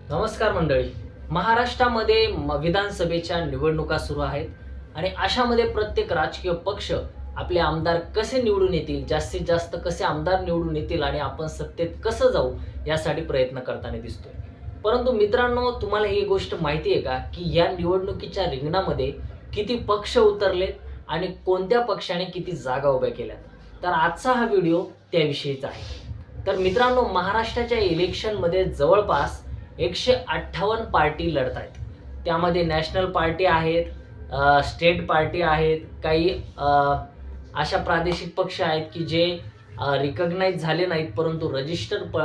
नमस्कार मंडळी. महाराष्ट्रामध्ये विधानसभेच्या निवडणुका सुरू आहेत आणि अशामध्ये प्रत्येक राजकीय पक्ष आपले आमदार कसे निवडून येतील, जास्तीत जास्त कसे आमदार निवडून येतील आणि आपण सत्तेत कसं जाऊ यासाठी प्रयत्न करताना दिसतोय. परंतु मित्रांनो, तुम्हाला ही गोष्ट माहिती आहे का, की या निवडणुकीच्या रिंगणामध्ये किती पक्ष उतरलेत आणि कोणत्या पक्षाने किती जागा उभ्या केल्यात? तर आजचा हा व्हिडिओ त्याविषयीचा आहे. तर मित्रांनो, महाराष्ट्राच्या इलेक्शनमध्ये जवळपास 158 पार्टी लढत आहेत. त्यामध्ये नॅशनल पार्टी आहेत, स्टेट पार्टी आहेत, काही अशा प्रादेशिक पक्ष आहेत की जे रिकॉग्नाइज झाले नाहीत परंतु रजिस्टर्ड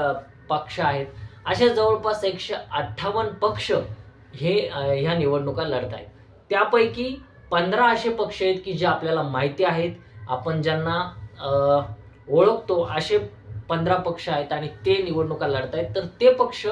पक्ष आहेत. अशा जवळपास 158 पक्ष हे ह्या निवडणुका लढत आहेत. त्यापैकी 15 असे पक्ष आहेत की जे आपल्याला माहिती आहेत, आपण ज्यांना ओळखतो, असे 15 पक्ष आहेत आणि ते निवडणुका लढत आहेत. तर ते पक्ष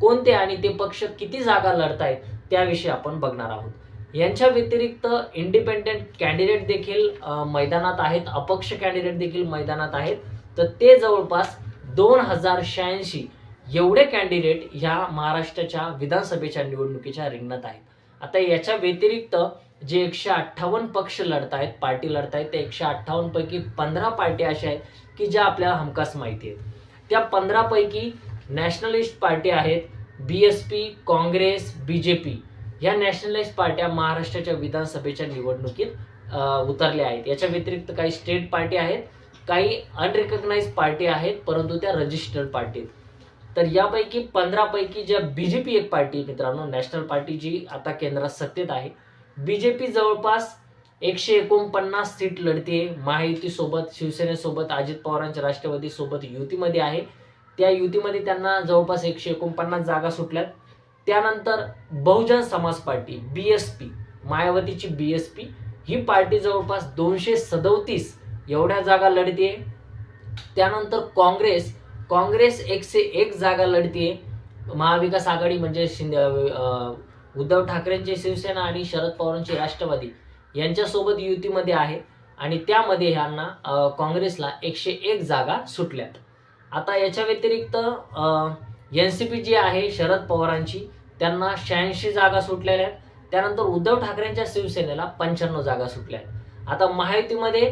कोणते आणि ते पक्ष किती जागा लढतायत त्याविषयी आपण बघणार आहोत. यांच्या व्यतिरिक्त इंडिपेंडेंट कॅन्डिडेट देखील मैदानात आहेत, अपक्ष कॅन्डिडेट देखील मैदानात आहेत. तर ते जवळपास 2086 एवढे कॅन्डिडेट ह्या महाराष्ट्राच्या विधानसभेच्या निवडणुकीच्या रिंगणात आहेत. आता याच्या व्यतिरिक्त जे 158 पक्ष लढत आहेत, पार्टी लढत आहेत, त्या 158 पैकी 15 पार्टी अशा आहेत की ज्या आपल्याला हमखास माहिती आहेत. त्या 15 पैकी नॅशनलिस्ट पार्टी आहेत, BSP, काँग्रेस, BJP या नॅशनलिस्ट पार्ट्या महाराष्ट्राच्या विधानसभेच्या निवडणुकीत उतरल्या आहेत. याच्या व्यतिरिक्त काही स्टेट पार्टी आहेत, काही अनरिकग्नाइज पार्टी आहेत परंतु त्या रजिस्टर्ड पार्टी आहेत. तर यापैकी 15 पैकी ज्या BJP एक पार्टी मित्रांनो, नॅशनल पार्टी जी आता केंद्रात सत्तेत आहे, BJP जवळपास 149 सीट लढते. महायुतीसोबत, शिवसेनेसोबत, अजित पवारांच्या राष्ट्रवादीसोबत युतीमध्ये आहे. त्या युतीमध्ये त्यांना जवळपास 149 जागा सुटल्यात. त्यानंतर Bahujan Samaj party BSP, मायावतीची BSP ही पार्टी जवळपास 237 एवढ्या जागा लढते. त्यानंतर काँग्रेस 101 जागा लढते. महाविकास आघाडी म्हणजे उद्धव ठाकरेंची शिवसेना आणि शरद पवारांची राष्ट्रवादी यांच्यासोबत युतीमध्ये आहे आणि त्यामध्ये ह्यांना काँग्रेसला 101 जागा सुटल्यात. आता याच्या व्यतिरिक्त NCP जी आहे शरद पवारांची, त्यांना 86 जागा सुटलेल्या आहेत. त्यानंतर उद्धव ठाकरेंच्या शिवसेनेला 95 जागा सुटल्या आहेत. आता महायुतीमध्ये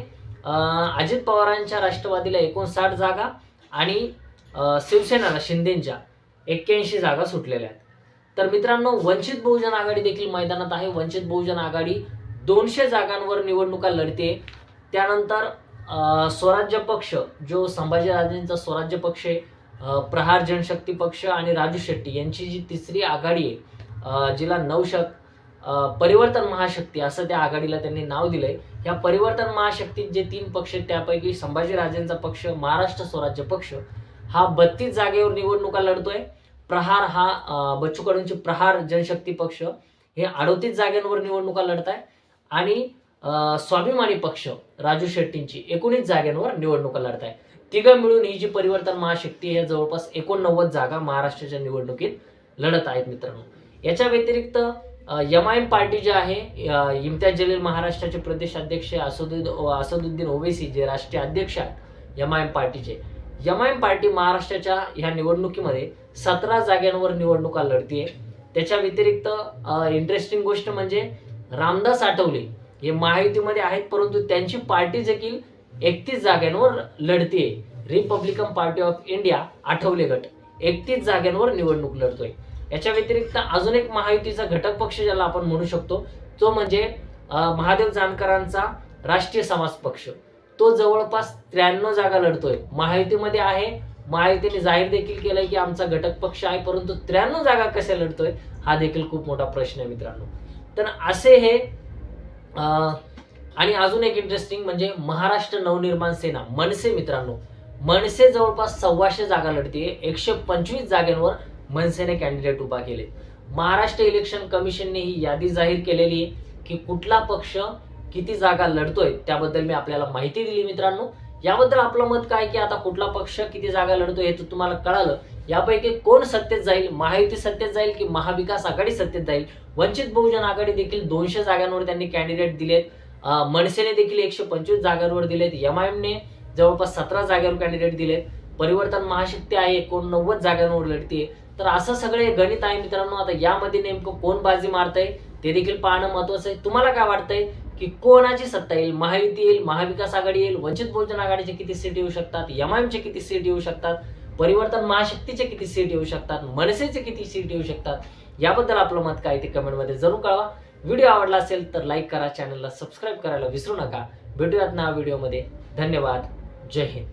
अजित पवारांच्या राष्ट्रवादीला 59 जागा आणि शिवसेनेला शिंदेच्या 81 जागा सुटलेल्या आहेत. तर मित्रांनो, वंचित बहुजन आघाडी देखील मैदानात आहे. वंचित बहुजन आघाडी 200 जागांवर निवडणुका लढते. त्यानंतर स्वराज्य पक्ष जो संभाजीराजेंचा स्वराज्य पक्ष आहे, प्रहार जनशक्ती पक्ष आणि राजू शेट्टी यांची जी तिसरी आघाडी आहे, जिला परिवर्तन महाशक्ती असं त्या आघाडीला त्यांनी नाव दिलंय. या परिवर्तन महाशक्तीत जे 3 पक्ष आहेत त्यापैकी संभाजीराजेंचा पक्ष, महाराष्ट्र स्वराज्य पक्ष हा 32 जागेवर निवडणुका लढतोय. प्रहार हा बच्चू कडूंची प्रहार जनशक्ती पक्ष हे 38 जागांवर निवडणुका लढत आहे आणि स्वाभिमानी पक्ष राजू शेट्टींची 19 जागांवर निवडणुका लढत आहे. तिघं मिळून ही जी परिवर्तन महाशक्ती आहे जवळपास 89 जागा महाराष्ट्राच्या निवडणुकीत लढत आहेत मित्रांनो. याच्या व्यतिरिक्त MIM पार्टी जी आहे, इम्तियाज जलील महाराष्ट्राचे प्रदेश अध्यक्ष, असदुद्दीन ओवैसी जे राष्ट्रीय अध्यक्ष आहेत MIM पार्टीचे, MIM पार्टी महाराष्ट्राच्या ह्या निवडणुकीमध्ये 17 जागांवर निवडणुका लढतीये. त्याच्या व्यतिरिक्त इंटरेस्टिंग गोष्ट म्हणजे रामदास आठवले हे महायुतीमध्ये आहेत परंतु त्यांची पार्टी देखील 31 जागांवर लढतीये. रिपब्लिकन पार्टी ऑफ इंडिया आठवले गट 31 जागांवर निवडणूक लढतोय. याच्या व्यतिरिक्त अजून एक महायुतीचा घटक पक्ष ज्याला आपण म्हणू शकतो तो म्हणजे महादेव जानकरांचा राष्ट्रीय समाज पक्ष. तो जवळपास 93 जागा लढतोय, महायुतीमध्ये आहे. महायुतीने जाहीर देखील केलंय की आमचा घटक पक्ष आहे, परंतु 93 जागा कशा लढतोय हा देखील खूप मोठा प्रश्न आहे मित्रांनो. तर असे हे आणि अजून एक इंटरेस्टिंग म्हणजे महाराष्ट्र नवनिर्माण सेना मनसे मित्रांनो, मनसे जवळपास 125 जागा लढतीये. 125 जागांवर मनसेने कॅन्डिडेट उभा केले. महाराष्ट्र इलेक्शन कमिशनने ही यादी जाहीर केलेली आहे की कुठला पक्ष किती जागा लढतोय, त्याबद्दल मी आपल्याला माहिती दिली मित्रांनो. याबद्दल आपलं मत काय की आता कुठला पक्ष किती जागा लढतोय हे तर तुम्हाला कळालं. यापैकी कोण सत्तेत जाईल, महायुती सत्तेत जाईल की महाविकास आघाडी सत्तेत जाईल? वंचित बहुजन आघाडी देखील 200 जागांवर त्यांनी कॅन्डिडेट दिलेत. मनसेने देखील 125 जागांवर दिलेत. MIM ने जवळपास 17 जागांवर कॅन्डिडेट दिलेत. परिवर्तन महाशक्ती आहे 89 जागांवर लढते. तर असं सगळे गणित आहे मित्रांनो. आता यामध्ये नेमकं कोण बाजी मारतंय ते देखील पाहणं महत्त्वाचं आहे. तुम्हाला काय वाटतंय की कोणाची सत्ता येईल? महायुती येईल, महाविकास आघाडी येईल, वंचित बहुजन आघाडीचे किती सीट येऊ शकतात, एमआयएमचे किती सीट येऊ शकतात, परिवर्तन महाशक्तीचे किती सीट येऊ शकतात, मनसेचे किती सीट येऊ शकतात, याबद्दल आपलं मत काय ते कमेंटमध्ये जरूर कळवा. व्हिडिओ आवडला असेल तर लाईक करा, चॅनलला सबस्क्राईब करायला विसरू नका. भेटूयात नव्या व्हिडिओमध्ये. धन्यवाद. जय हिंद.